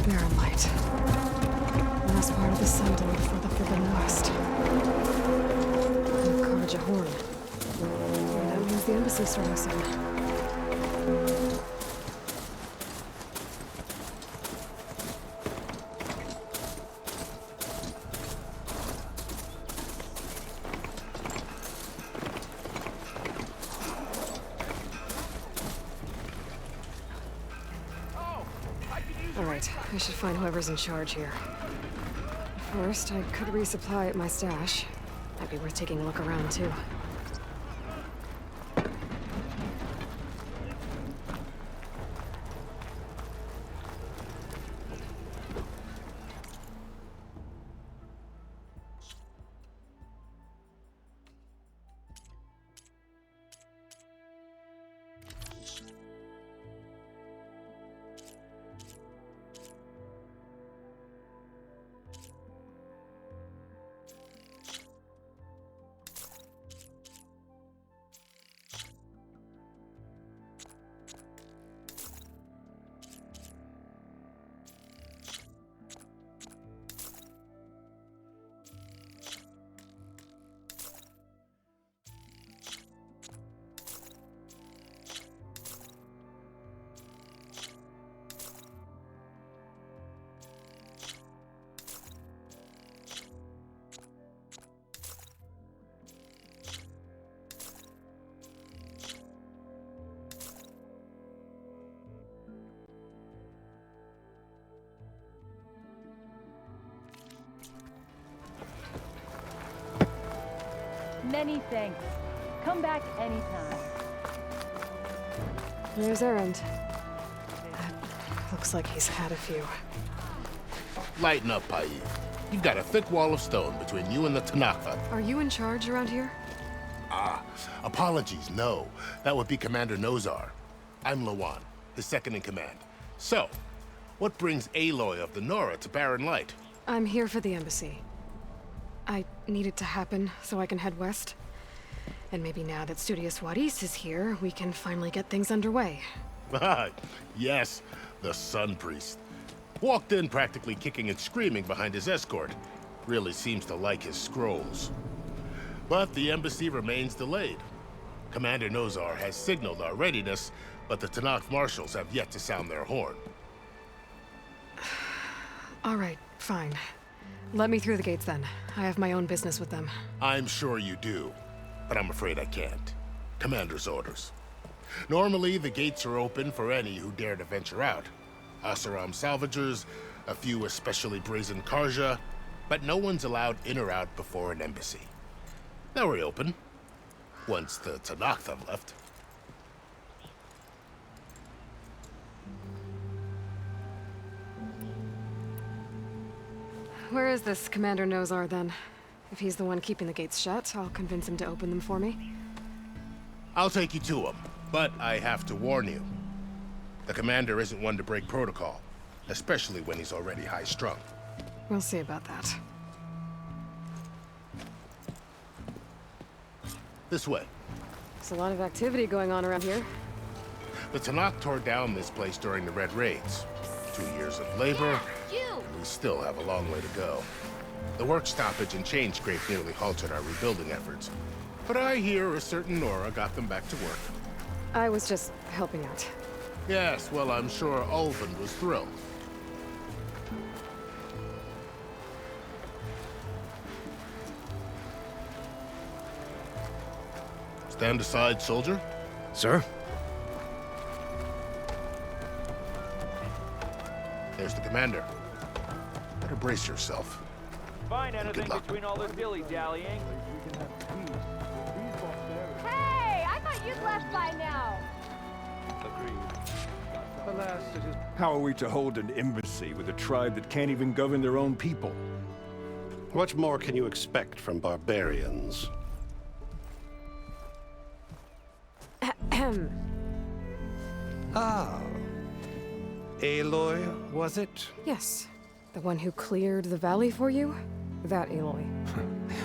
Barren light. Last part of the sun to look for the forbidden west. Carja horn. That means the embassy starting soon. Alright, I should find whoever's in charge here. First, I could resupply at my stash. Might be worth taking a look around, too. Many thanks. Come back anytime. There's Errand. Looks like he's had a few. Lighten up, Pai. You've got a thick wall of stone between you and the Tanakh. Are you in charge around here? Ah, apologies, no. That would be Commander Nozar. I'm Lawan, his second in command. So, what brings Aloy of the Nora to Barren Light? I'm here for the embassy. I need it to happen so I can head west. And maybe now that Studious Wadis is here, we can finally get things underway. Yes, the Sun Priest. Walked in practically kicking and screaming behind his escort. Really seems to like his scrolls. But the embassy remains delayed. Commander Nozar has signaled our readiness, but the Tanakh marshals have yet to sound their horn. All right, fine. Let me through the gates then. I have my own business with them. I'm sure you do, but I'm afraid I can't. Commander's orders. Normally, the gates are open for any who dare to venture out. Asaram salvagers, a few especially brazen Karja, but no one's allowed in or out before an embassy. Now we're open, once the Tanakh have left. Where is this Commander Nozar, then? If he's the one keeping the gates shut, I'll convince him to open them for me. I'll take you to him, but I have to warn you. The Commander isn't one to break protocol, especially when he's already high-strung. We'll see about that. This way. There's a lot of activity going on around here. The Tanakh tore down this place during the Red Raids. 2 years of labor, and we still have a long way to go. The work stoppage and change scrape nearly halted our rebuilding efforts. But I hear a certain Nora got them back to work. I was just helping out. Yes, well, I'm sure Ulvin was thrilled. Stand aside, soldier. Sir? There's the commander. Better brace yourself. Find anything luck. between all this dilly-dallying. Hey, I thought you'd left by now. Alas, it is... How are we to hold an embassy with a tribe that can't even govern their own people? What more can you expect from barbarians? Ah. Aloy, was it? Yes. The one who cleared the valley for you? That Aloy.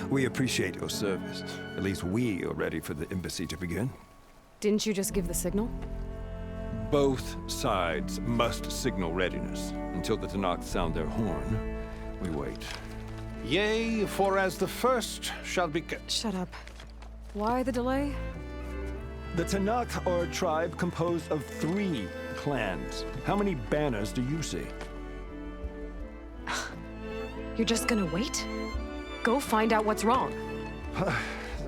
We appreciate your service. At least we are ready for the embassy to begin. Didn't you just give the signal? Both sides must signal readiness. Until the Tanakh sound their horn, we wait. Yea, for as the first shall be... Shut up. Why the delay? The Tanakh are a tribe composed of 3 clans. How many banners do you see? You're just gonna wait? Go find out what's wrong.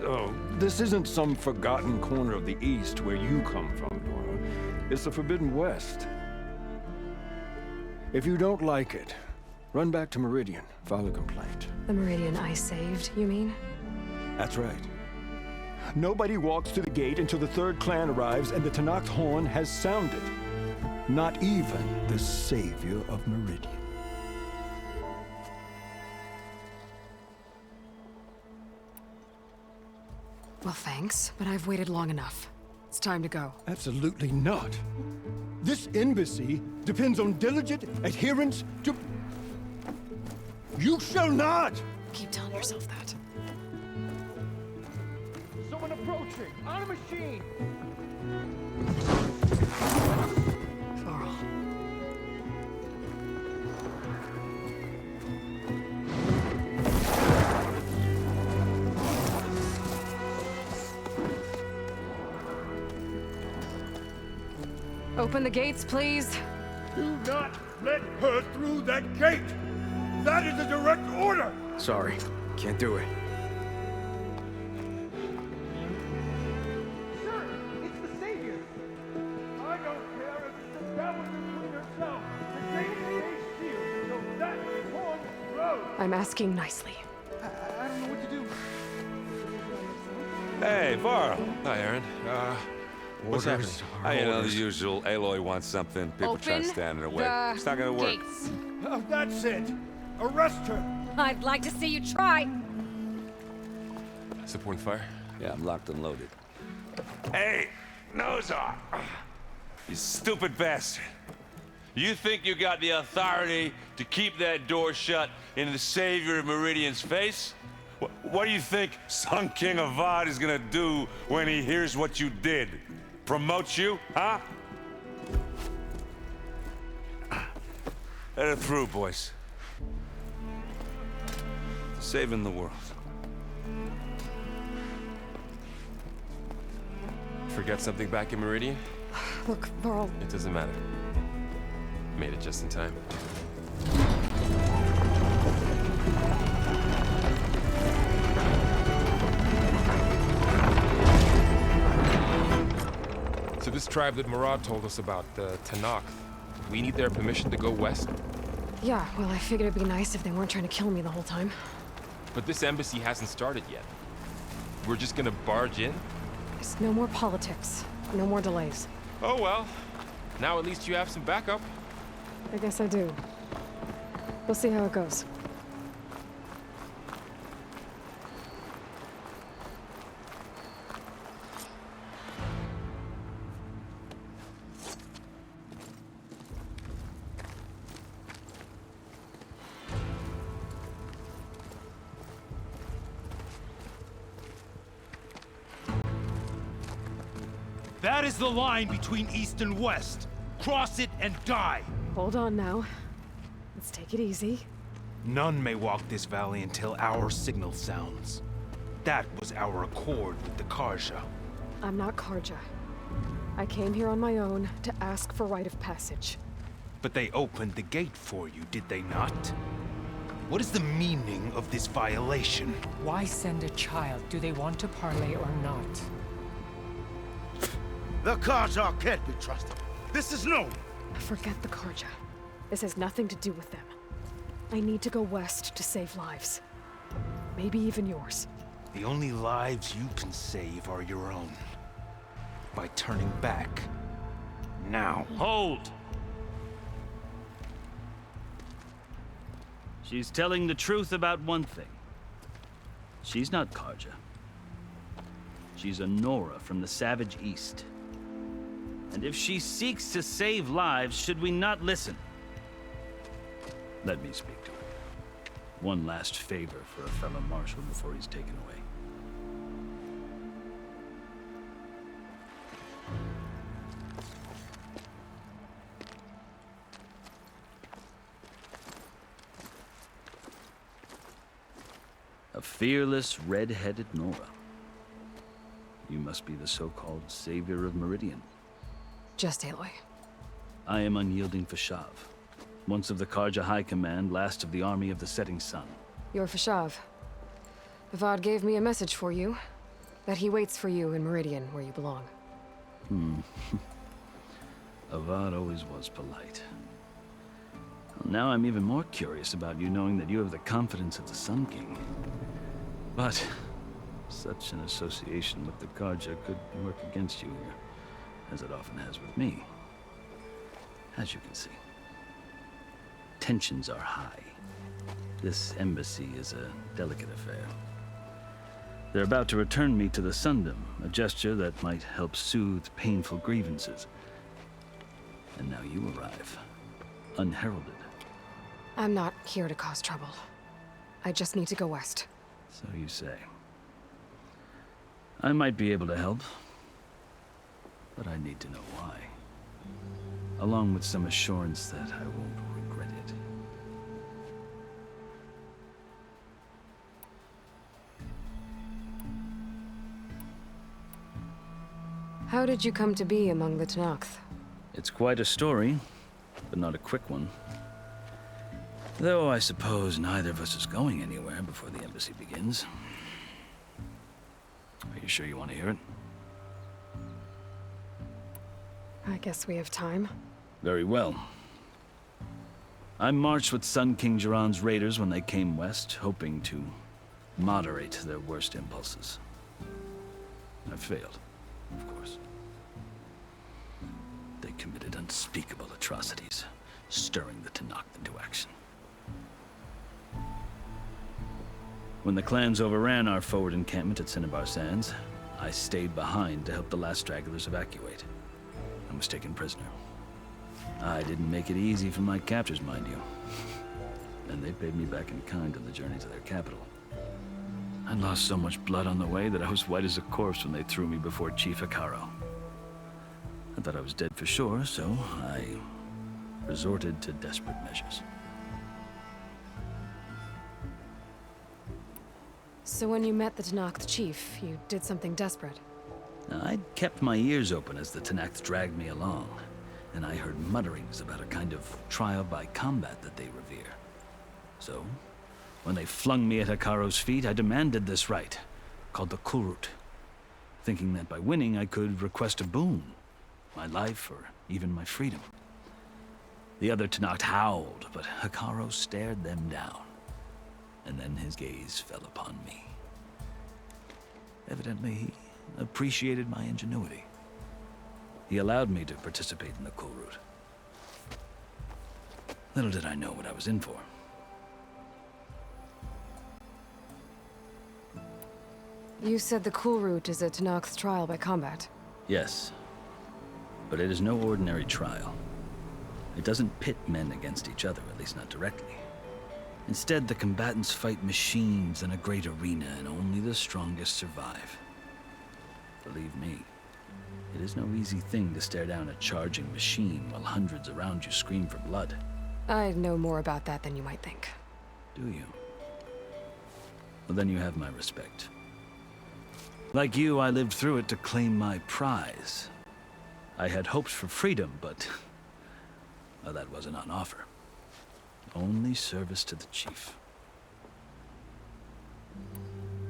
Oh, this isn't some forgotten corner of the East where you come from, Nora. It's the Forbidden West. If you don't like it, run back to Meridian, file a complaint. The Meridian I saved, you mean? That's right. Nobody walks to the gate until the 3rd clan arrives and the Tanakh horn has sounded. Not even the savior of Meridian. Well, thanks, but I've waited long enough. It's time to go. Absolutely not. This embassy depends on diligent adherence to... You shall not! Keep telling yourself that. Someone approaching! On a machine! Varl. Open the gates, please. Do not let her through that gate! That is a direct order! Sorry, can't do it. Sir, it's the Savior! I don't care if it's the devil between herself. The gate stays sealed, so that horn blows! I'm asking nicely. I don't know what to do. Hey, Varl. Hi, Aaron. What's happening? You know, the orders. usual. Aloy wants something. People try to stand in her way. It's not gonna work. Gates. Oh, that's it! Arrest her! I'd like to see you try. Supporting fire? Yeah, I'm locked and loaded. Hey, Nozar! You stupid bastard. You think you got the authority to keep that door shut in the savior of Meridian's face? What do you think Sun King Avad is gonna do when he hears what you did? Promote you, huh? Let her through, boys. Saving the world. Forget something back in Meridian? Look, Varl, It doesn't matter. Made it just in time. So this tribe that Murad told us about, the Tanakh, we need their permission to go west? yeah, well, I figured it'd be nice if they weren't trying to kill me the whole time. But this embassy hasn't started yet. We're just gonna barge in? There's no more politics. No more delays. Oh well. Now at least you have some backup. I guess I do. We'll see how it goes. That is the line between East and West. Cross it and die. Hold on now. Let's take it easy. None may walk this valley until our signal sounds. That was our accord with the Karja. I'm not Karja. I came here on my own to ask for rite of passage. But they opened the gate for you, did they not? What is the meaning of this violation? Why send a child? Do they want to parley or not? The Karja can't be trusted. This is known. Forget the Karja. This has nothing to do with them. I need to go west to save lives. Maybe even yours. The only lives you can save are your own. By turning back. Now. Hold! She's telling the truth about one thing. She's not Karja. She's a Nora from the Savage East. And if she seeks to save lives, should we not listen? Let me speak to her. One last favor for a fellow marshal before he's taken away. A fearless, red-headed Nora. You must be the so-called savior of Meridian. Just Aloy. I am unyielding Fashav. Once of the Karja High Command, last of the army of the setting sun. You're Fashav. Avad gave me a message for you. That he waits for you in Meridian, where you belong. Avad always was polite. Well, now I'm even more curious about you knowing that you have the confidence of the Sun King. But such an association with the Karja could work against you here, as it often has with me. As you can see, tensions are high. This embassy is a delicate affair. They're about to return me to the Sundom, a gesture that might help soothe painful grievances. And now you arrive, unheralded. I'm not here to cause trouble. I just need to go west. So you say. I might be able to help, but I need to know why. Along with some assurance that I won't regret it. How did you come to be among the Tanakh? It's quite a story, but not a quick one. Though I suppose neither of us is going anywhere before the embassy begins. Are you sure you want to hear it? I guess we have time. Very well. I marched with Sun King Jiran's raiders when they came west, hoping to moderate their worst impulses. I failed, of course. They committed unspeakable atrocities, stirring the Tanakh into action. When the clans overran our forward encampment at Cinnabar Sands, I stayed behind to help the last stragglers evacuate. I was taken prisoner. I didn't make it easy for my captors, mind you. And they paid me back in kind on the journey to their capital. I lost so much blood on the way that I was white as a corpse when they threw me before Chief Akaro. I thought I was dead for sure, so I resorted to desperate measures. So when you met the Tanakh chief, you did something desperate? Now, I'd kept my ears open as the Tenakth dragged me along, and I heard mutterings about a kind of trial by combat that they revere. So, when they flung me at Hekaro's feet, I demanded this rite, called the Kulrut, thinking that by winning I could request a boon, my life or even my freedom. The other Tenakth howled, but Hekaro stared them down, and then his gaze fell upon me. Evidently, he appreciated my ingenuity. He allowed me to participate in the Kulrut. Little did I know what I was in for. You said the Kulrut is a Tenakth's trial by combat. Yes, but it is no ordinary trial. It doesn't pit men against each other, at least not directly. Instead, the combatants fight machines in a great arena, and only the strongest survive. Believe me, it is no easy thing to stare down a charging machine while hundreds around you scream for blood. I know more about that than you might think. Do you? Well, then you have my respect. Like you, I lived through it to claim my prize. I had hopes for freedom, but well, that wasn't on offer. Only service to the chief.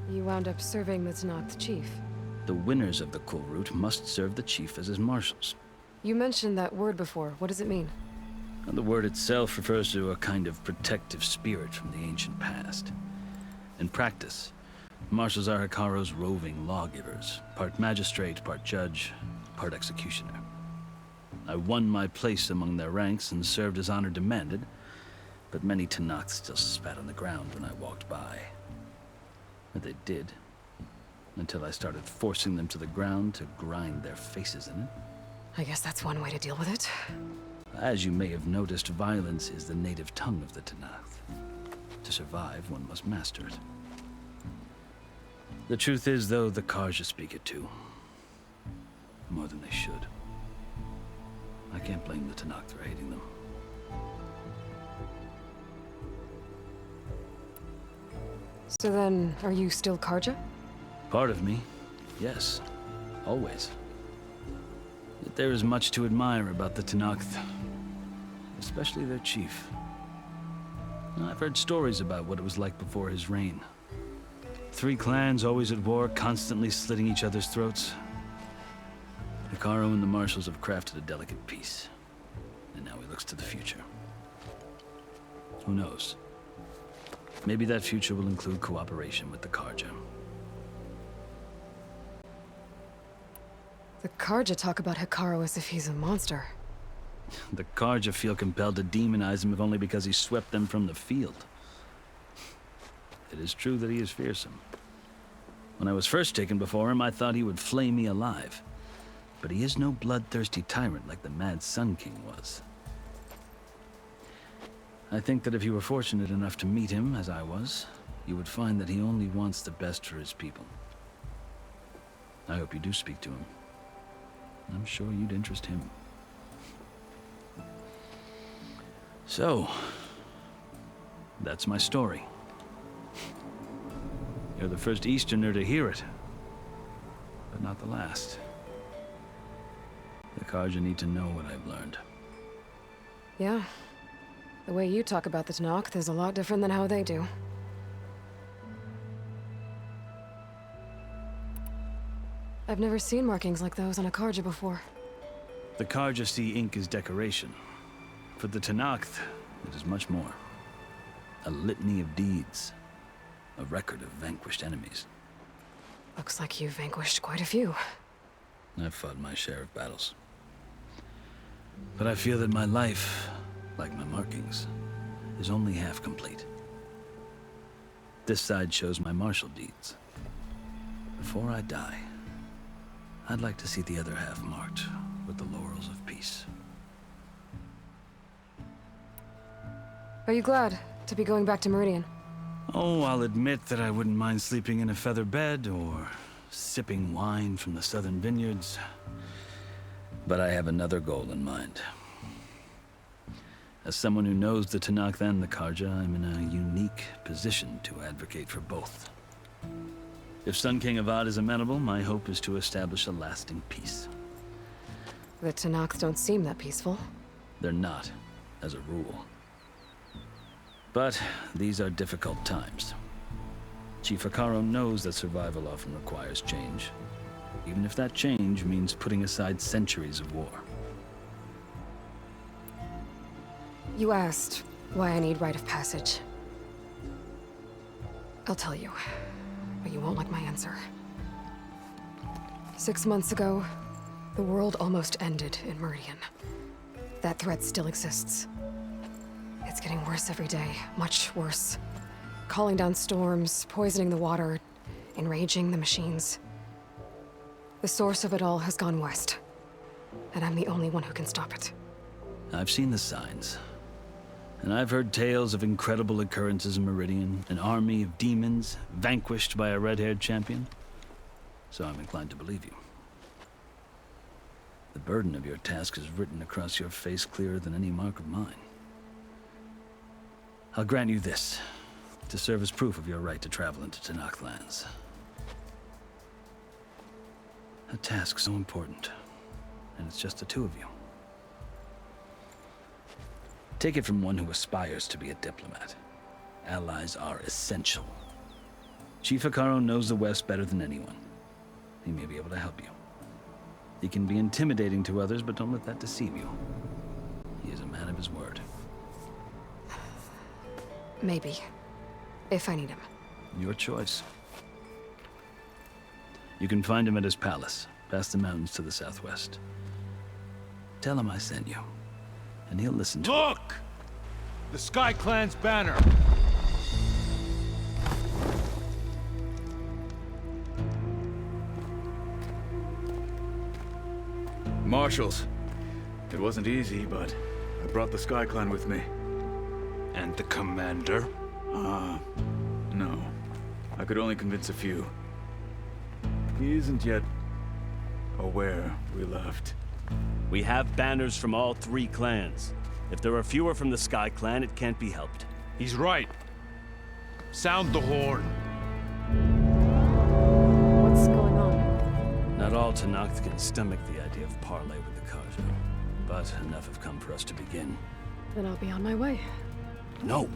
You wound up serving the Tenakth chief. The winners of the Kulrut must serve the chief as his marshals. You mentioned that word before. What does it mean? And the word itself refers to a kind of protective spirit from the ancient past. In practice, marshals are Hekaro's roving lawgivers, part magistrate, part judge, part executioner. I won my place among their ranks and served as honor demanded, but many Tenakth still spat on the ground when I walked by. But they did, until I started forcing them to the ground to grind their faces in it. I guess that's one way to deal with it. As you may have noticed, violence is the native tongue of the Tenakth. To survive, one must master it. The truth is, though, the Karja speak it too. More than they should. I can't blame the Tenakth for hating them. So then, are you still Karja? Part of me, yes. Always. Yet there is much to admire about the Tenakth. Especially their chief. I've heard stories about what it was like before his reign. 3 clans always at war, constantly slitting each other's throats. Hekaro and the marshals have crafted a delicate peace. And now he looks to the future. Who knows? Maybe that future will include cooperation with the Karja. The Karja talk about Hekaro as if he's a monster. The Karja feel compelled to demonize him if only because he swept them from the field. It is true that he is fearsome. When I was first taken before him, I thought he would flay me alive. But he is no bloodthirsty tyrant like the Mad Sun King was. I think that if you were fortunate enough to meet him, as I was, you would find that he only wants the best for his people. I hope you do speak to him. I'm sure you'd interest him. So, that's my story. You're the first Easterner to hear it, but not the last. The Karja need to know what I've learned. Yeah. The way you talk about the Tenakth is a lot different than how they do. I've never seen markings like those on a Karja before. The Karja see ink as decoration. For the Tenakth, it is much more. A litany of deeds. A record of vanquished enemies. Looks like you've vanquished quite a few. I've fought my share of battles. But I feel that my life, like my markings, is only half complete. This side shows my martial deeds. Before I die, I'd like to see the other half marked with the laurels of peace. Are you glad to be going back to Meridian? Oh, I'll admit that I wouldn't mind sleeping in a feather bed or sipping wine from the southern vineyards. But I have another goal in mind. As someone who knows the Tenakth and the Karja, I'm in a unique position to advocate for both. If Sun King Avad is amenable, my hope is to establish a lasting peace. The Tanakhs don't seem that peaceful. They're not, as a rule. But these are difficult times. Chief Hekarro knows that survival often requires change, even if that change means putting aside centuries of war. You asked why I need rite of passage. I'll tell you, but you won't like my answer. 6 months ago, the world almost ended in Meridian. That threat still exists. It's getting worse every day, much worse. Calling down storms, poisoning the water, enraging the machines. The source of it all has gone west, and I'm the only one who can stop it. I've seen the signs. And I've heard tales of incredible occurrences in Meridian, an army of demons vanquished by a red-haired champion. So I'm inclined to believe you. The burden of your task is written across your face clearer than any mark of mine. I'll grant you this, to serve as proof of your right to travel into Tanakh lands. A task so important, and it's just the two of you. Take it from one who aspires to be a diplomat. Allies are essential. Chief Hekarro knows the West better than anyone. He may be able to help you. He can be intimidating to others, but don't let that deceive you. He is a man of his word. Maybe. If I need him. Your choice. You can find him at his palace, past the mountains to the southwest. Tell him I sent you, and he'll listen to Look! The Sky Clan's banner! Marshals. It wasn't easy, but I brought the Sky Clan with me. And the commander? No. I could only convince a few. He isn't yet aware we left. We have banners from all 3 clans. If there are fewer from the Sky Clan, it can't be helped. He's right. Sound the horn. What's going on? Not all Tanakh can stomach the idea of parley with the Karja, but enough have come for us to begin. Then I'll be on my way. No.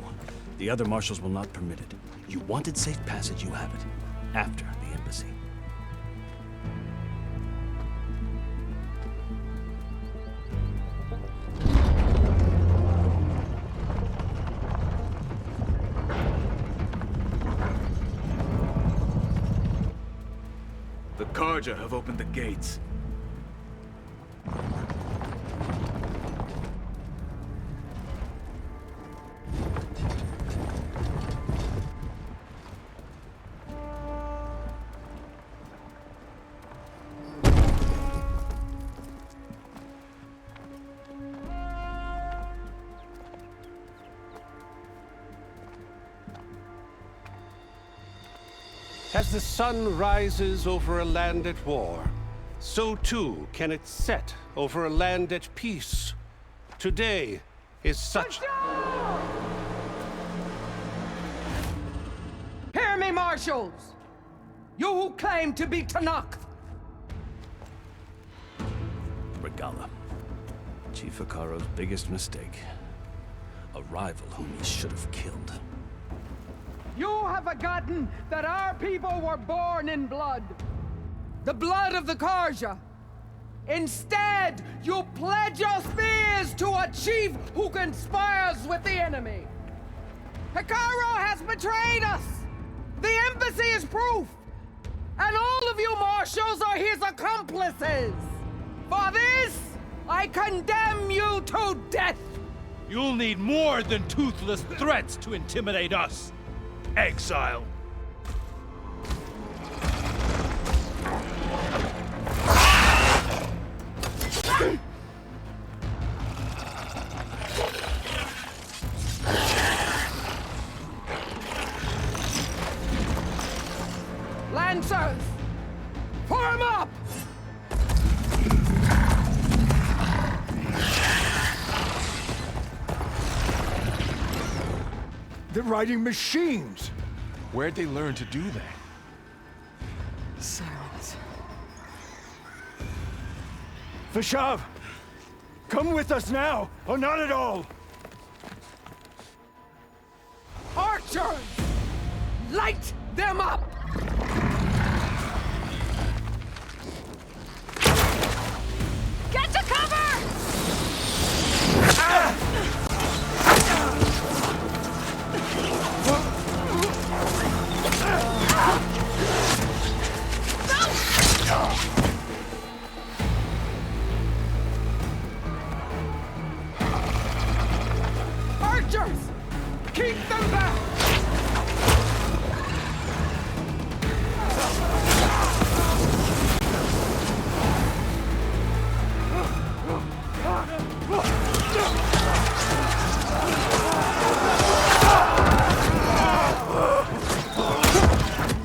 The other marshals will not permit it. You wanted safe passage, you have it. After the embassy. The Karja have opened the gates. As the sun rises over a land at war, so too can it set over a land at peace. Today is such... Hear me, marshals! You who claim to be Tanakh! Regalla. Chief Hekarro's biggest mistake. A rival whom he should have killed. You have forgotten that our people were born in blood. The blood of the Karja. Instead, you pledge your spears to a chief who conspires with the enemy. Hekarro has betrayed us. The embassy is proof. And all of you marshals are his accomplices. For this, I condemn you to death. You'll need more than toothless threats to intimidate us. Exile. Lancers, form up! They're riding machines! Where'd they learn to do that? Vashav! Come with us now, or not at all! Archers! Light them up! Get to cover! Archers! Keep them back!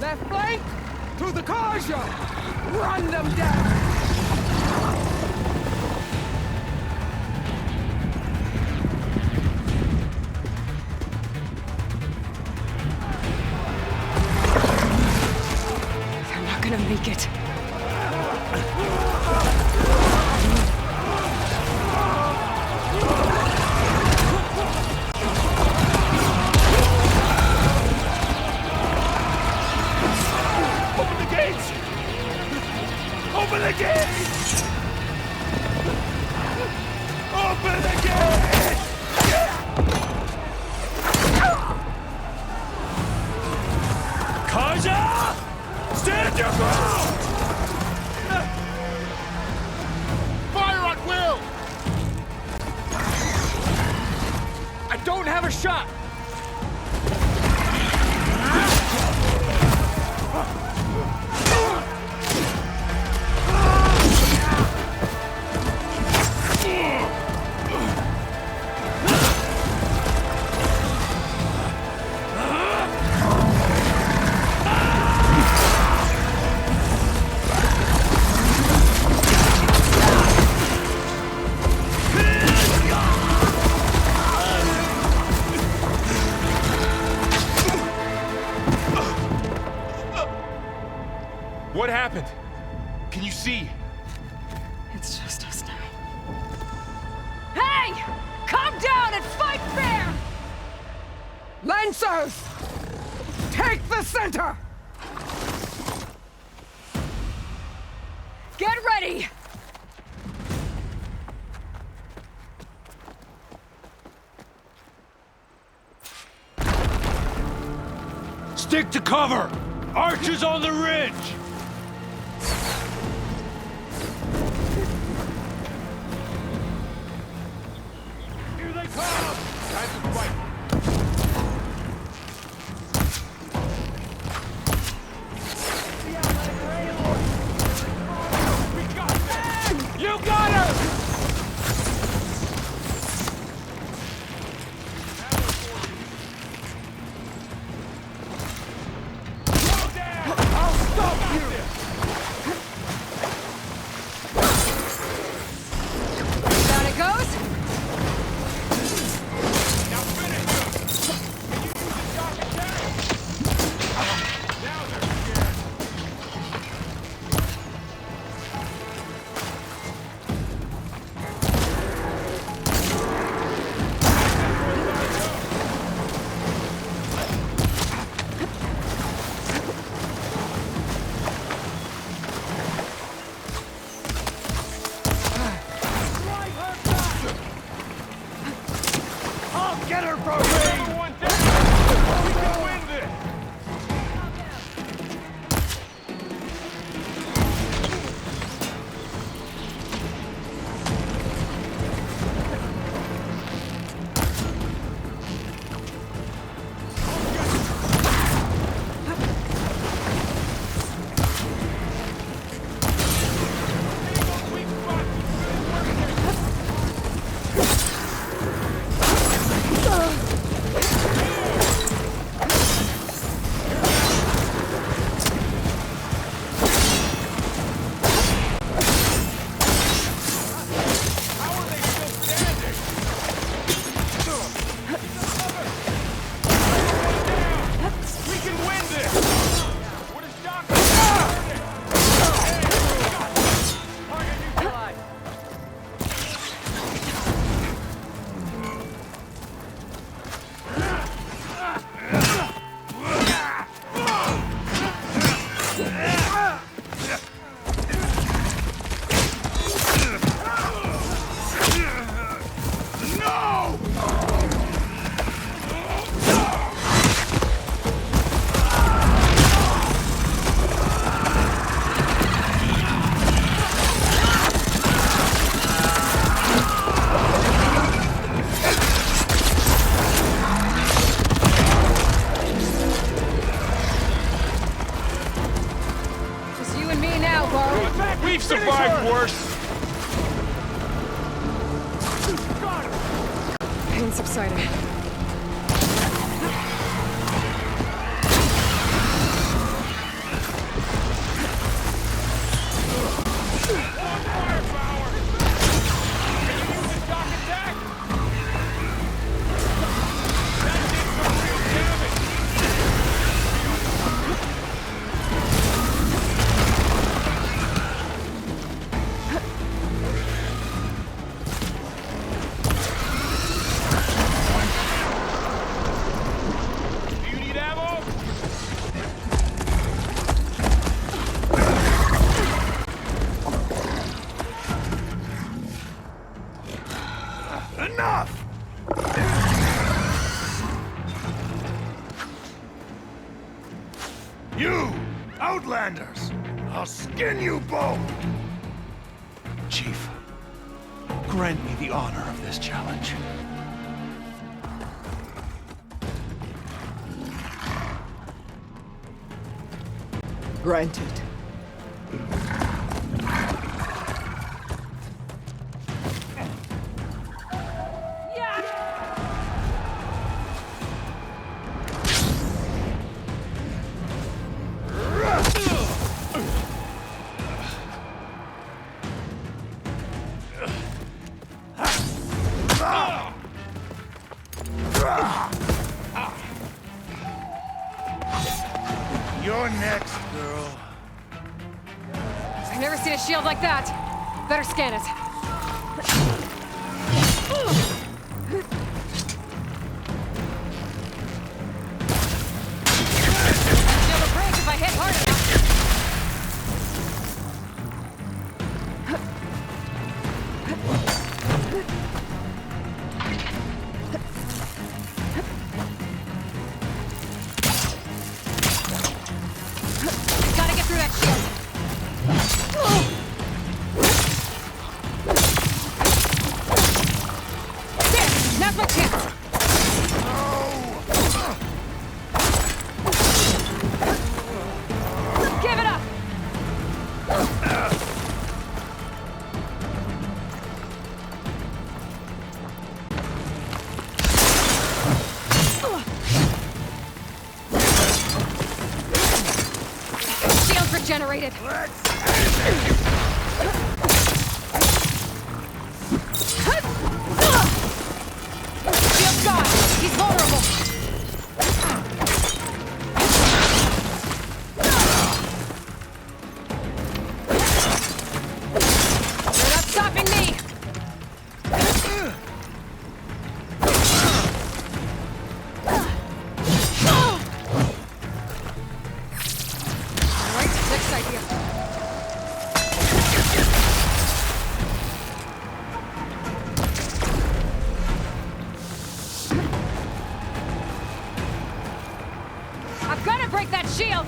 Left flank! To the Karja! Run them down! They're not gonna make it. Open the gates! Open the gates! Open the gates! Karja! Stand your ground! Fire at will! I don't have a shot! What happened? Can you see? It's just us now. Hey! Calm down and fight fair! Lancers! Take the center! Get ready! Stick to cover! Archers on the ridge! Here they come! Time to fight. You got her! I'll stop you! worse? Pain subsided. You! Outlanders! I'll skin you both! Chief, grant me the honor of this challenge. Granted. You're next, girl. I've never seen a shield like that. Better scan it. Shield will break if I hit hard enough. Gotta get through that shield. There! Now's my chance! Give it up! Shields regenerated. Shield's gone. He's vulnerable. You're not stopping me. All right, next idea. I've got to break that shield!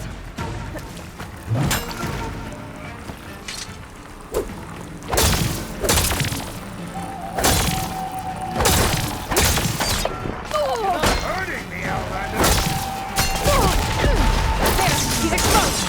Hurting me, Outlander! There! He's exposed!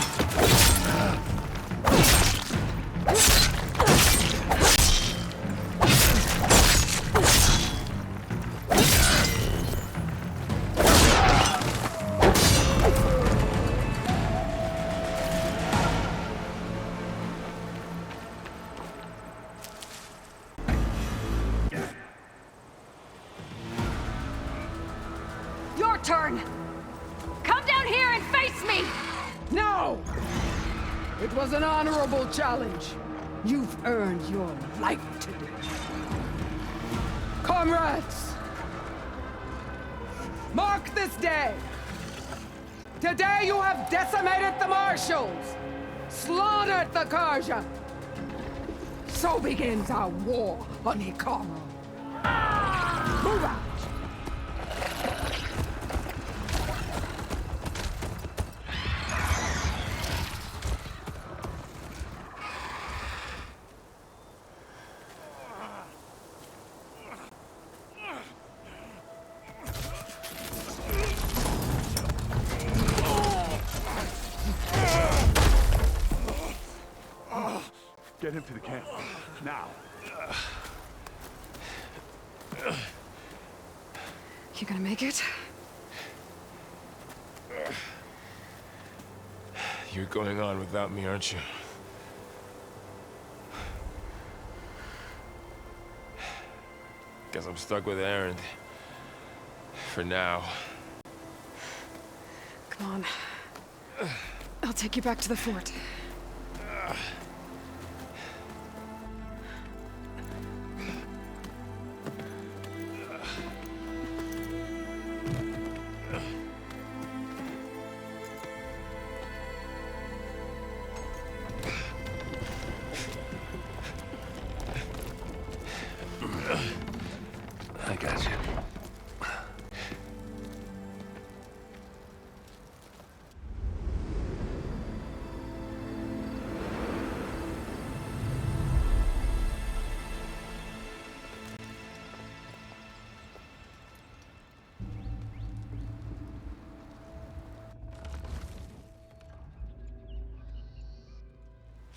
Your turn! Come down here and face me! No! It was an honorable challenge. You've earned your life today. Comrades! Mark this day! Today you have decimated the Marshals! Slaughtered the Karja! So begins our war on Hikaru. Move out! Get him to the camp. Now. You gonna make it? You're going on without me, aren't you? Guess I'm stuck with Aaron. For now. Come on. I'll take you back to the fort. I got you.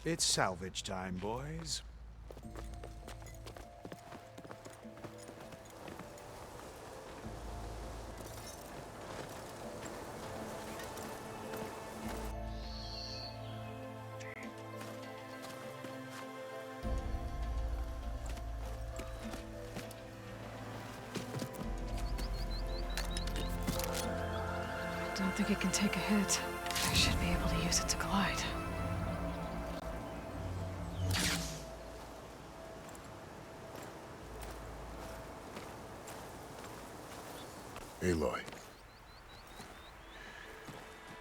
It's salvage time, boys. Don't think it can take a hit. I should be able to use it to glide. Aloy.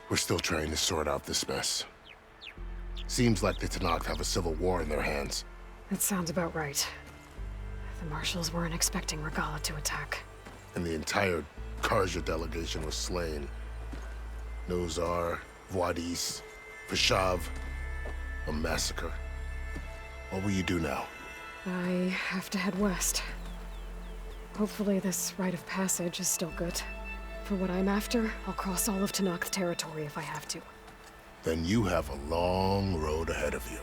We're still trying to sort out this mess. Seems like the Tenakth have a civil war in their hands. That sounds about right. The marshals weren't expecting Regalla to attack. And the entire Carja delegation was slain. Nozar, Voidis, Vashav, a massacre. What will you do now? I have to head west. Hopefully this rite of passage is still good. For what I'm after, I'll cross all of Tenakth territory if I have to. Then you have a long road ahead of you.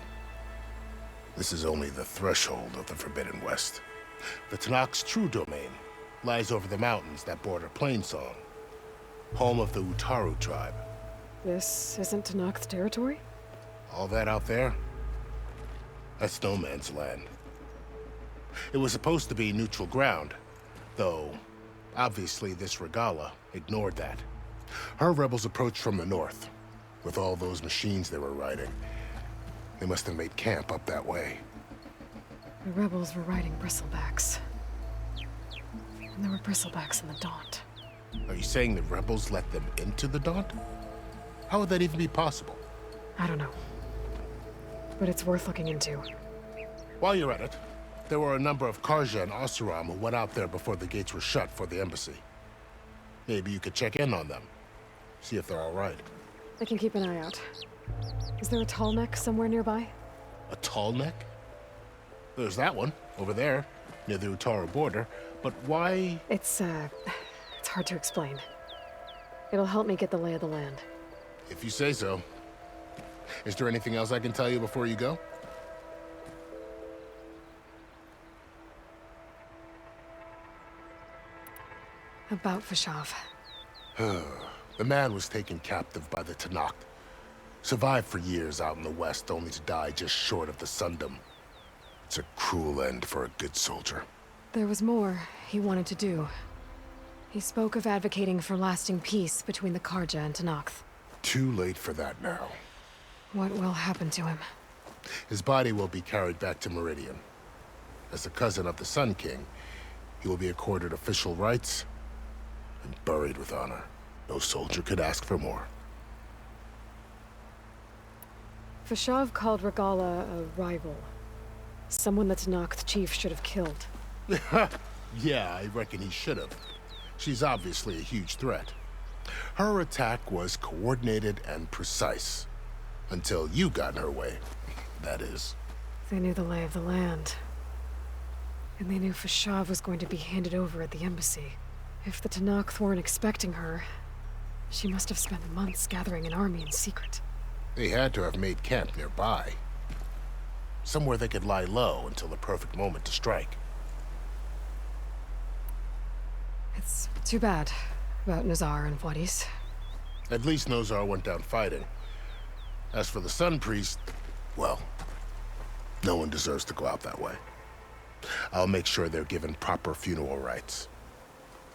This is only the threshold of the Forbidden West. The Tenakth's true domain lies over the mountains that border Plainsong, home of the Utaru tribe. This isn't Tenakth territory? All that out there? That's no man's land. It was supposed to be neutral ground, though obviously this Regalla ignored that. Her rebels approached from the north, with all those machines they were riding. They must have made camp up that way. The rebels were riding bristlebacks. And there were bristlebacks in the Daunt. Are you saying the rebels let them into the Daunt? How would that even be possible? I don't know. But it's worth looking into. While you're at it, there were a number of Carja and Oseram who went out there before the gates were shut for the embassy. Maybe you could check in on them. See if they're all right. I can keep an eye out. Is there a tall neck somewhere nearby? A tall neck? There's that one, over there, near the Utaru border. But why? It's hard to explain. It'll help me get the lay of the land. If you say so. Is there anything else I can tell you before you go? About Vashav. The man was taken captive by the Tenakth. Survived for years out in the west, only to die just short of the Sundom. It's a cruel end for a good soldier. There was more he wanted to do. He spoke of advocating for lasting peace between the Carja and Tenakth. Too late for that now. What will happen to him? His body will be carried back to Meridian. As the cousin of the Sun King, he will be accorded official rights and buried with honor. No soldier could ask for more. Vashav called Regalla a rival. Someone the Tenakth chief should have killed. Yeah, I reckon he should have. She's obviously a huge threat. Her attack was coordinated and precise. Until you got in her way, that is. They knew the lay of the land. And they knew Vashav was going to be handed over at the embassy. If the Tenakth weren't expecting her, she must have spent months gathering an army in secret. They had to have made camp nearby. somewhere they could lie low until the perfect moment to strike. It's too bad about Nazar and Wadis. At least Nozar went down fighting. As for the Sun Priest, well, no one deserves to go out that way. I'll make sure they're given proper funeral rites.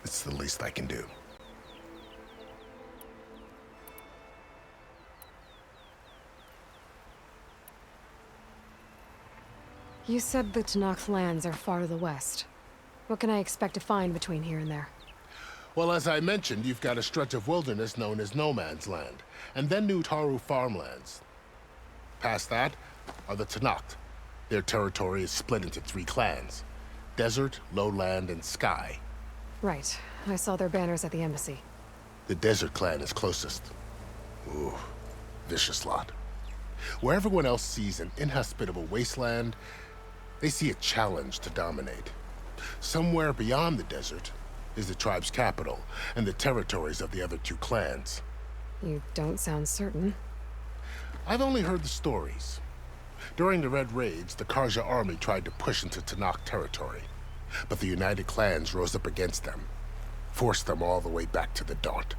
It's the least I can do. You said the Tanakh lands are far to the west. What can I expect to find between here and there? Well, as I mentioned, you've got a stretch of wilderness known as No Man's Land, and then New Taru farmlands. Past that are the Tanakh. Their territory is split into 3 clans: Desert, Lowland, and Sky. Right. I saw their banners at the embassy. The Desert clan is closest. Ooh, vicious lot. Where everyone else sees an inhospitable wasteland, they see a challenge to dominate. Somewhere beyond the desert is the tribe's capital and the territories of the other 2 clans. You don't sound certain. I've only heard the stories. During the Red Raids, the Karja army tried to push into Tanakh territory, but the United Clans rose up against them, forced them all the way back to the Daunt.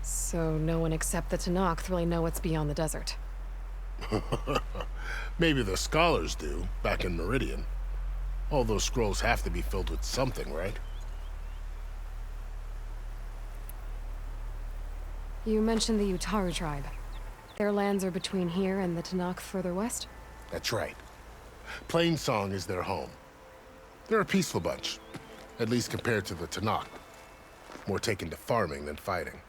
So no one except the Tanakh really know what's beyond the desert. Maybe the scholars do, back in Meridian. All those scrolls have to be filled with something, right? You mentioned the Utaru tribe. Their lands are between here and the Tanakh further west? That's right. Plainsong is their home. They're a peaceful bunch, at least compared to the Tanakh. More taken to farming than fighting.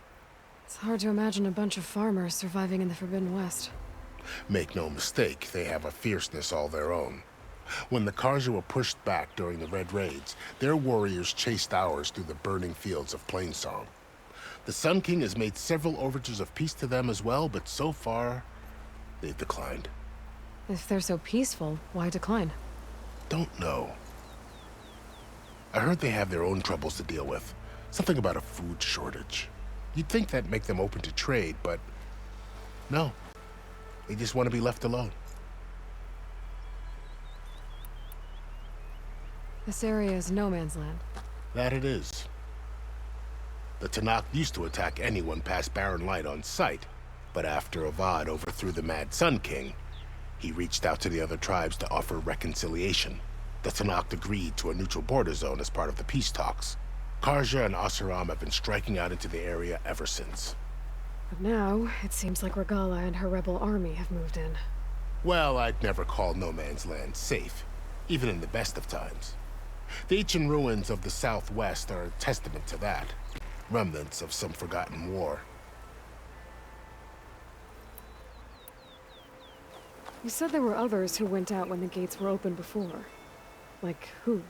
It's hard to imagine a bunch of farmers surviving in the Forbidden West. Make no mistake, they have a fierceness all their own. When the Karja were pushed back during the Red Raids, their warriors chased ours through the burning fields of Plainsong. The Sun King has made several overtures of peace to them as well, but so far, they've declined. If they're so peaceful, why decline? Don't know. I heard they have their own troubles to deal with. Something about a food shortage. You'd think that'd make them open to trade, but no. They just want to be left alone. This area is no man's land. That it is. The Tanakh used to attack anyone past Barren Light on sight, but after Avad overthrew the Mad Sun King, he reached out to the other tribes to offer reconciliation. The Tanakh agreed to a neutral border zone as part of the peace talks. Karja and Asuram have been striking out into the area ever since. But now, it seems like Regalla and her rebel army have moved in. Well, I'd never call No Man's Land safe, even in the best of times. The ancient ruins of the Southwest are a testament to that. Remnants of some forgotten war. You said there were others who went out when the gates were open before. Like who?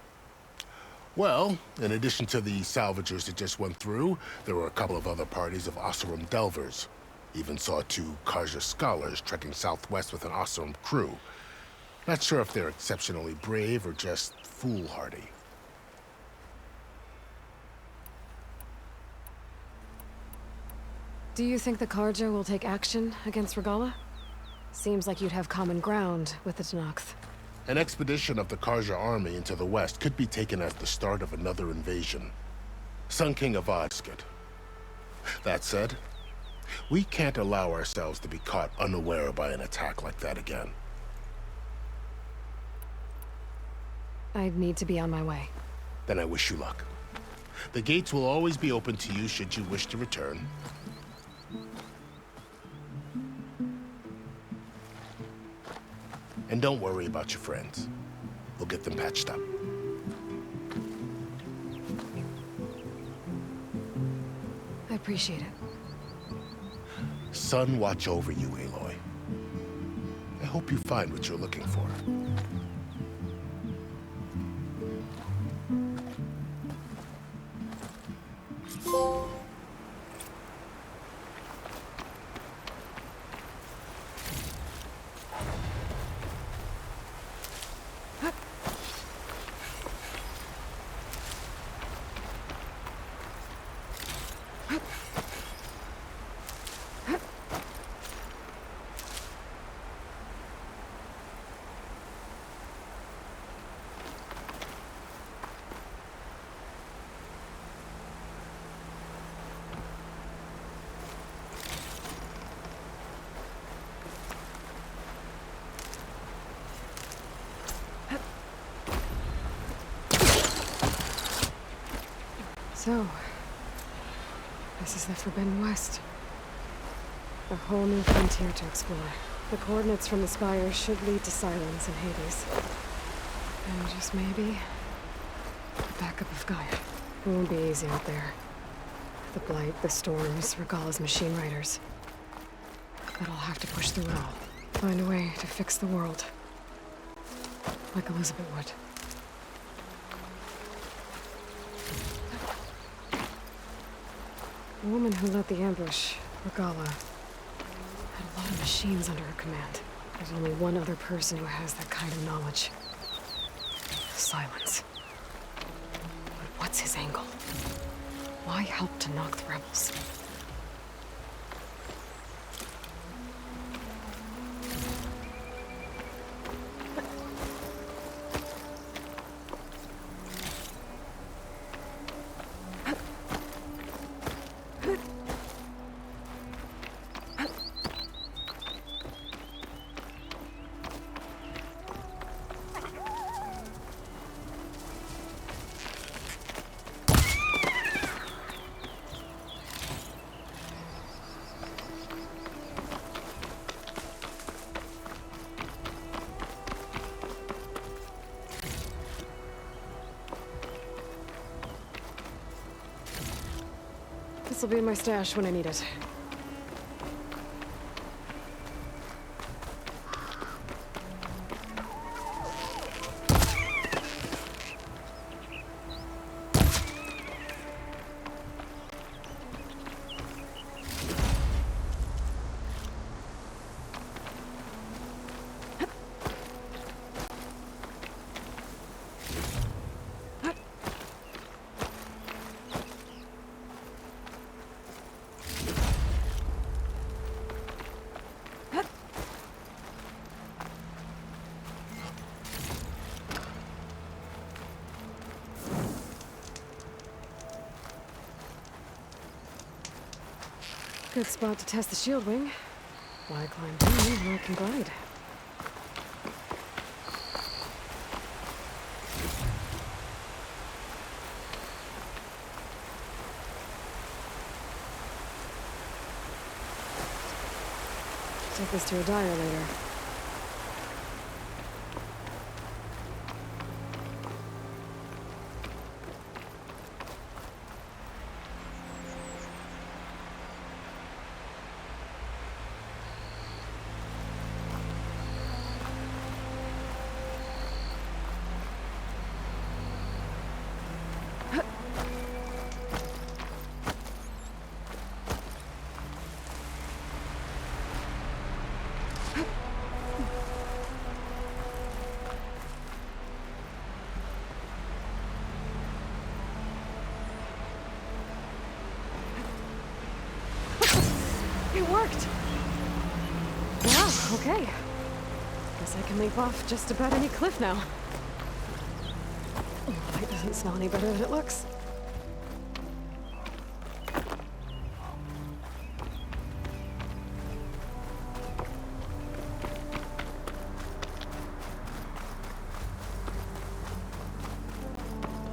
Well, in addition to the salvagers that just went through, there were a couple of other parties of Oseram delvers. Even saw 2 Karja scholars trekking southwest with an Oseram crew. Not sure if they're exceptionally brave or just foolhardy. Do you think the Karja will take action against Regalla? Seems like you'd have common ground with the Tanakh. An expedition of the Karja army into the west could be taken as the start of another invasion. Sun King Avad. That said, we can't allow ourselves to be caught unaware by an attack like that again. I'd need to be on my way. Then I wish you luck. The gates will always be open to you should you wish to return. And don't worry about your friends. We'll get them patched up. I appreciate it. Sun watch over you, Aloy. I hope you find what you're looking for. So, this is the Forbidden West. A whole new frontier to explore. The coordinates from the spire should lead to Silence and Hades. And just maybe, the backup of Gaia. It won't be easy out there. The Blight, the Storms, Regalla's machine riders. But I'll have to push through it all. Find a way to fix the world. Like Elizabeth would. The woman who led the ambush, Regalla, had a lot of machines under her command. There's only one other person who has that kind of knowledge. Silence. But what's his angle? Why help to knock the rebels? This'll be in my stash when I need it. Good spot to test the shield wing. Why climb down when I can glide? Take this to a dyer later. It worked! Wow, okay. Guess I can leap off just about any cliff now. Oh, it doesn't smell any better than it looks.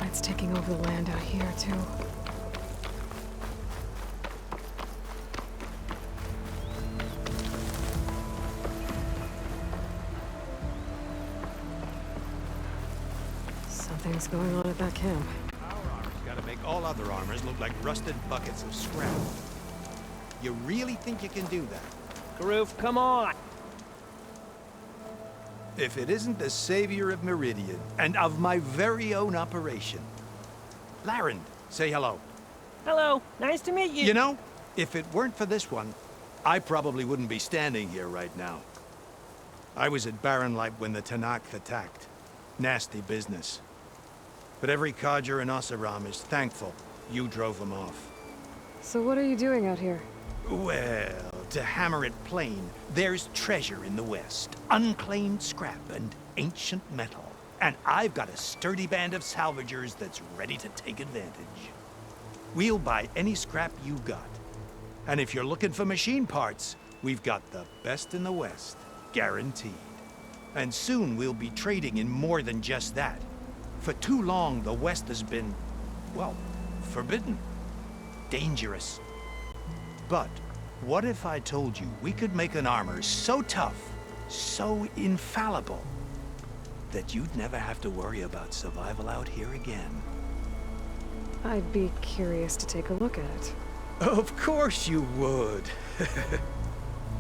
It's taking over the land out here, too. Something's going on at that camp. Our armor's gotta make all other armors look like rusted buckets of scrap. You really think you can do that? Karoof, come on! If it isn't the savior of Meridian, and of my very own operation. Laren, say hello. Hello, nice to meet you. You know, if it weren't for this one, I probably wouldn't be standing here right now. I was at Barren when the Tanakh attacked. Nasty business. But every codger in Oseram is thankful you drove them off. So what are you doing out here? Well, to hammer it plain, there's treasure in the west. Unclaimed scrap and ancient metal. And I've got a sturdy band of salvagers that's ready to take advantage. We'll buy any scrap you got. And if you're looking for machine parts, we've got the best in the west, guaranteed. And soon we'll be trading in more than just that. For too long, the west has been, well, forbidden, dangerous. But what if I told you we could make an armor so tough, so infallible, that you'd never have to worry about survival out here again? I'd be curious to take a look at it. Of course you would.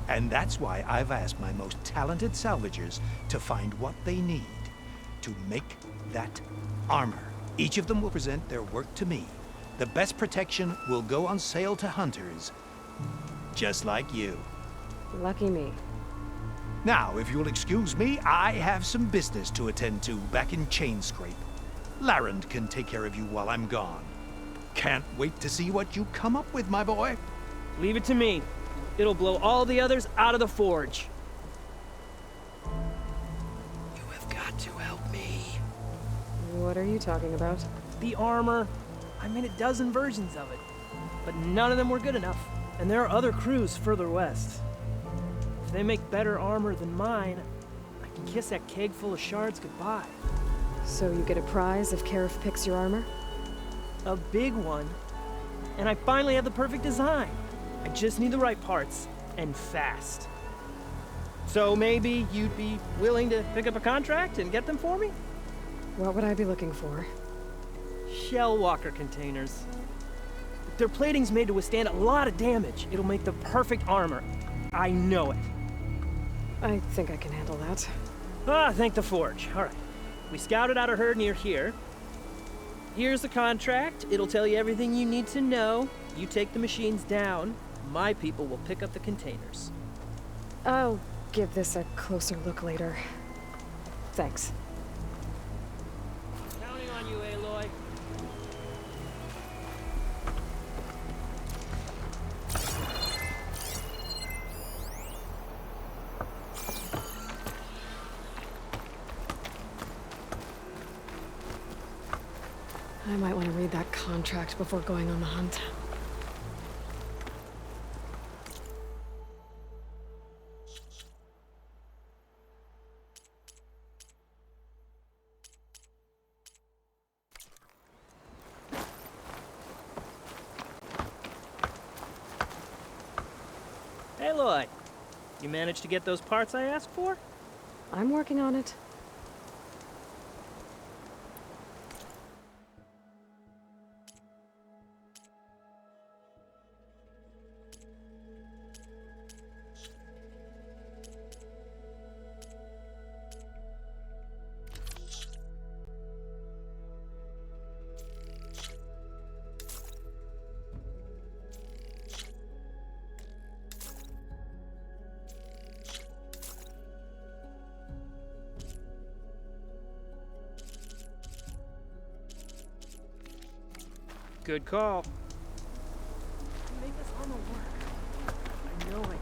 And that's why I've asked my most talented salvagers to find what they need to make that armor. Each of them will present their work to me. The best protection will go on sale to hunters, just like you. Lucky me. Now, if you'll excuse me, I have some business to attend to back in Chainscrape. Larend can take care of you while I'm gone. Can't wait to see what you come up with, my boy. Leave it to me. It'll blow all the others out of the forge. You have got to help me. What are you talking about? The armor. I made a dozen versions of it, but none of them were good enough. And there are other crews further west. If they make better armor than mine, I can kiss that keg full of shards goodbye. So you get a prize if Karif picks your armor? A big one. And I finally have the perfect design. I just need the right parts, and fast. So maybe you'd be willing to pick up a contract and get them for me? What would I be looking for? Shell walker containers. Their plating's made to withstand a lot of damage. It'll make the perfect armor. I know it. I think I can handle that. Ah, thank the forge. All right. We scouted out a herd near here. Here's the contract. It'll tell you everything you need to know. You take the machines down. My people will pick up the containers. I'll give this a closer look later. Thanks. Counting on you, Aloy. I might want to read that contract before going on the hunt. Aloy, you managed to get those parts I asked for? I'm working on it. Good call. Make this armor work. I know I can.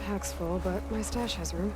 Pack's full, but my stash has room.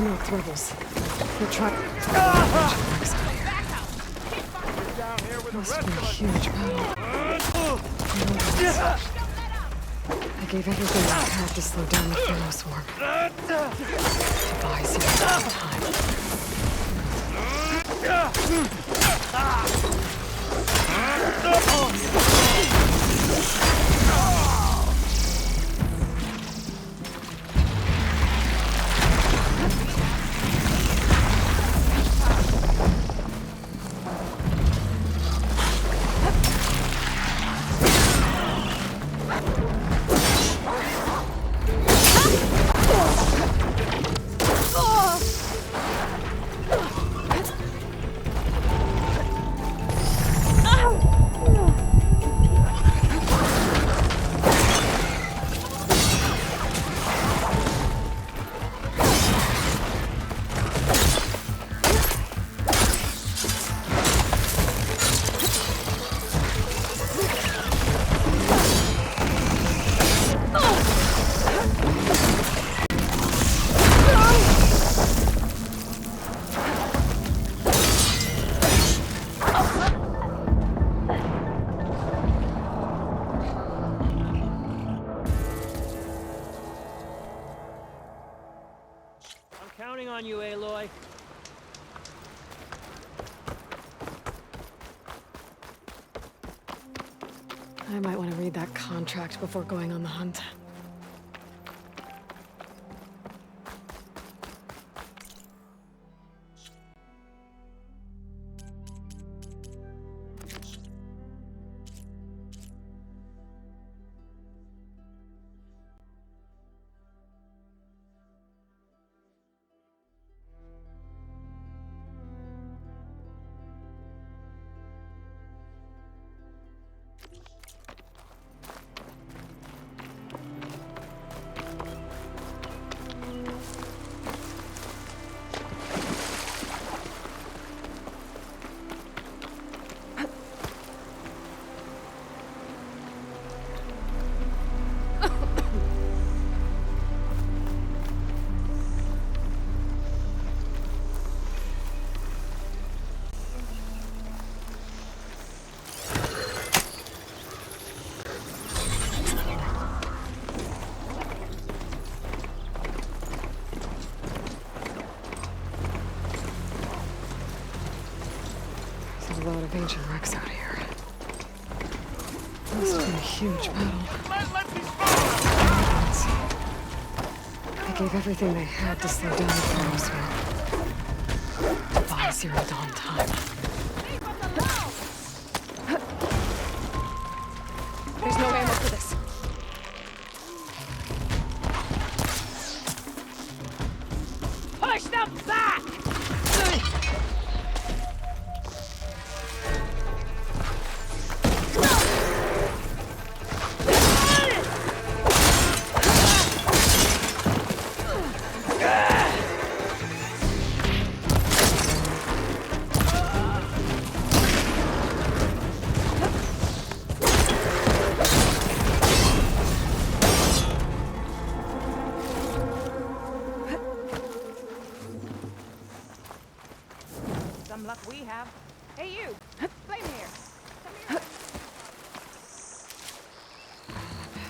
Tanakh rebels. They're trying to must have been a huge battle. I gave everything I had to slow down the Pharaoh swarm. Goodbye, zero Counting on you, Aloy. I might want to read that contract before going on the hunt. A lot of ancient wrecks out here. Must have been a huge battle. I gave everything they had to slow down the Pharaoh swarm. By Zero Dawn time. There's no ammo for this. Push them back! Some luck we have. Hey, you! Flame here! Come here!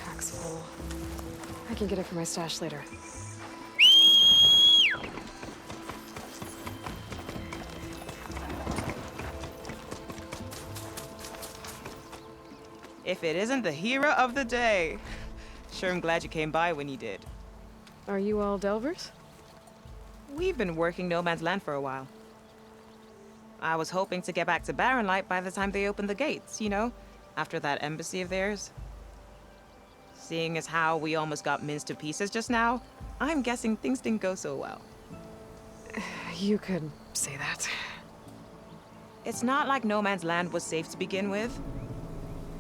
Pack's full. I can get it for my stash later. If it isn't the hero of the day. Sure, I'm glad you came by when you did. Are you all Delvers? We've been working No Man's Land for a while. I was hoping to get back to Barren Light by the time they opened the gates, you know? After that embassy of theirs. Seeing as how we almost got minced to pieces just now, I'm guessing things didn't go so well. You could say that. It's not like No Man's Land was safe to begin with.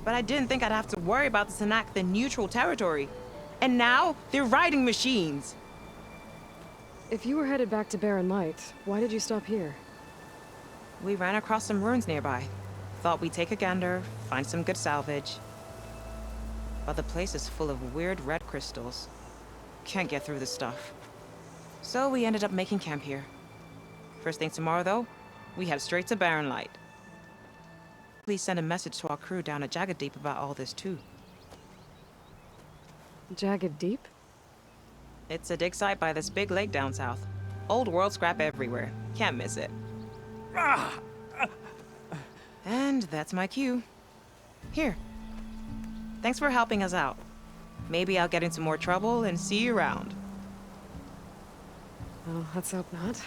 But I didn't think I'd have to worry about the Tanakh, the neutral territory. And now, they're riding machines. If you were headed back to Barren Light, why did you stop here? We ran across some ruins nearby. Thought we'd take a gander, find some good salvage. But the place is full of weird red crystals. Can't get through the stuff. So we ended up making camp here. First thing tomorrow, though, we head straight to Barren Light. Please send a message to our crew down at Jagged Deep about all this, too. Jagged Deep? It's a dig site by this big lake down south. Old world scrap everywhere. Can't miss it. And that's my cue. Here. Thanks for helping us out. Maybe I'll get into more trouble and see you around. Well, let's hope not.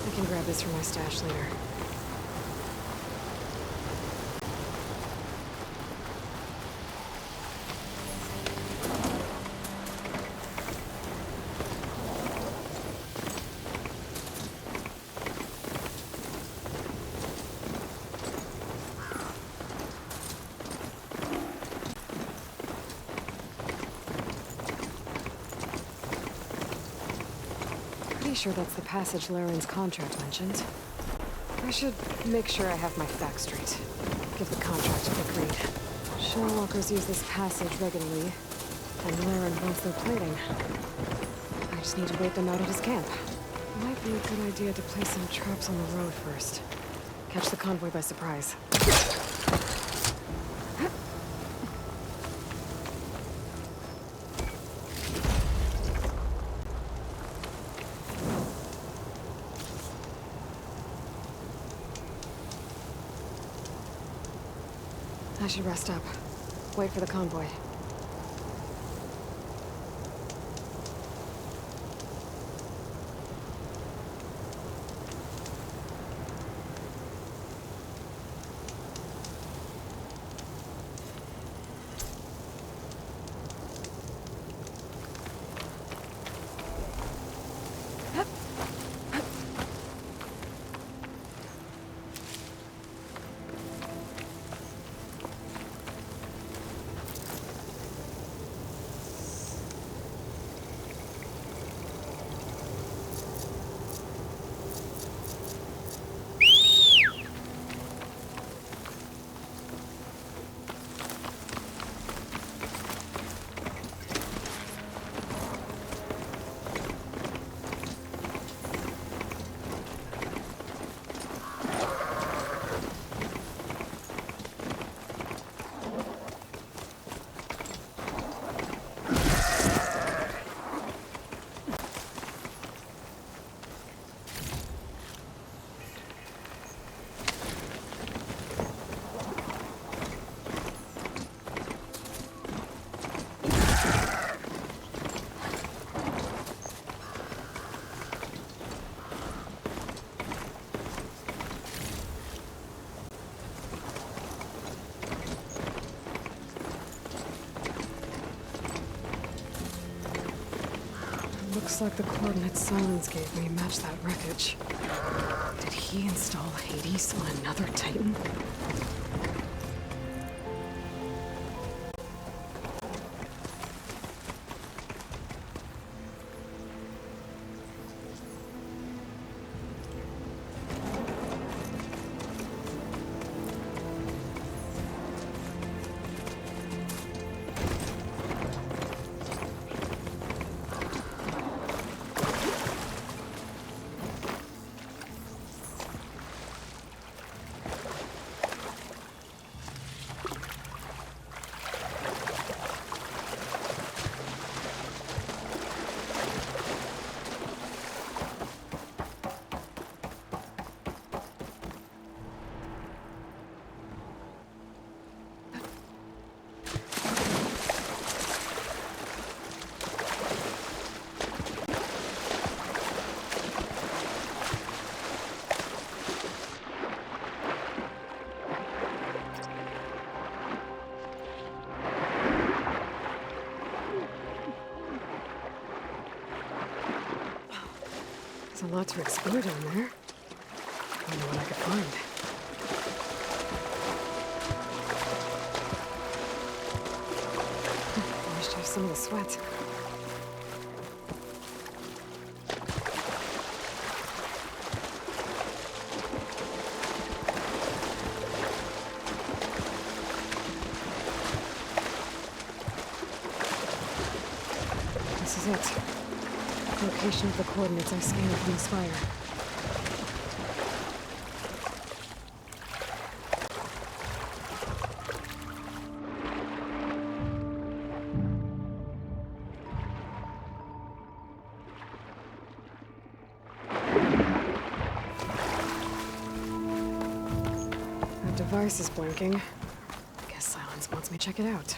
I can grab this from my stash later. Sure that's the passage Laren's contract mentioned. I should make sure I have my facts straight. Give the contract a quick read. Shellwalkers use this passage regularly, and Laren wants their plating. Just need to wait them out at his camp. Might be a good idea to place some traps on the road first. Catch the convoy by surprise. I should rest up. Wait for the convoy. Looks like the coordinates Silence gave me match that wreckage. Did he install Hades on another Titan? There's a lot to explore down there. I wonder what I could find. Washed off some of the sweat. This is it. Location of the coordinates I scanned from the spire. That device is blinking. Guess Silence wants me to check it out.